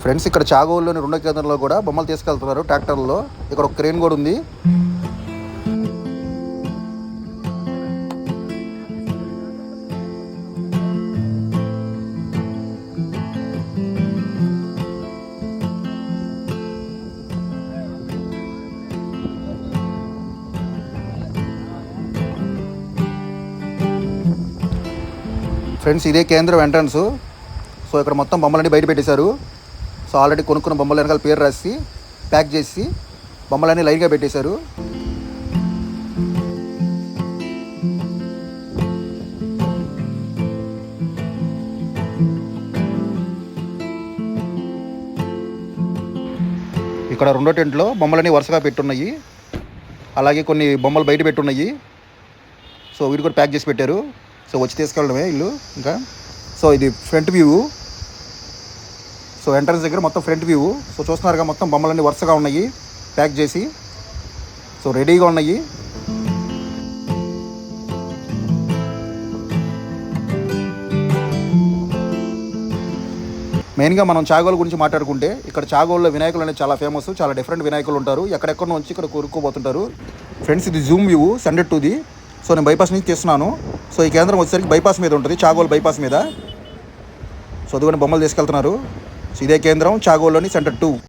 Friends, ఇక్కడ చాగోలులోని రెండో కేంద్రంలో కూడా బొమ్మలు తీసుకెళ్తున్నారు ట్రాక్టర్లో. ఇక్కడ ఒక క్రేన్ కూడా ఉంది. ఫ్రెండ్స్, ఇదే కేంద్రం ఎంట్రన్స్. సో ఇక్కడ మొత్తం బొమ్మలన్నీ బయట పెట్టేశారు. సో ఆల్రెడీ కొనుక్కున్న బొమ్మల వెనకాల పేరు రాసి ప్యాక్ చేసి బొమ్మలన్నీ లైన్గా పెట్టేశారు. ఇక్కడ రెండో టెంట్లో బొమ్మలన్నీ వరుసగా పెట్టున్నాయి. అలాగే కొన్ని బొమ్మలు బయట పెట్టున్నాయి. సో వీటి కూడా ప్యాక్ చేసి పెట్టారు. సో వచ్చి తీసుకెళ్ళడమే ఇల్లు ఇంకా. సో ఇది ఫ్రంట్ వ్యూ. సో ఎంట్రన్స్ దగ్గర మొత్తం ఫ్రంట్ వ్యూ. సో చూస్తున్నారుగా, మొత్తం బొమ్మలన్నీ వరుసగా ఉన్నాయి ప్యాక్ చేసి. సో రెడీగా ఉన్నాయి. మెయిన్గా మనం చాగోలు గురించి మాట్లాడుకుంటే, ఇక్కడ చాగోల్లో వినాయకులు అనేది చాలా ఫేమస్. చాలా డిఫరెంట్ వినాయకులు ఉంటారు. ఎక్కడెక్కడ నుంచి ఇక్కడ కొనుక్కోబోతుంటారు. ఫ్రెండ్స్, ఇది Zoom view సెండెడ్ to the. So నేను బైపాస్ నుంచి తీస్తున్నాను. సో ఈ కేంద్రం వచ్చేసరికి బైపాస్ మీద ఉంటుంది, చాగోల్ బైపాస్ మీద. సో అదిగోని బొమ్మలు తీసుకెళ్తున్నారు. సో ఇదే కేంద్రం చాగోల్లోని సెంటర్ 2.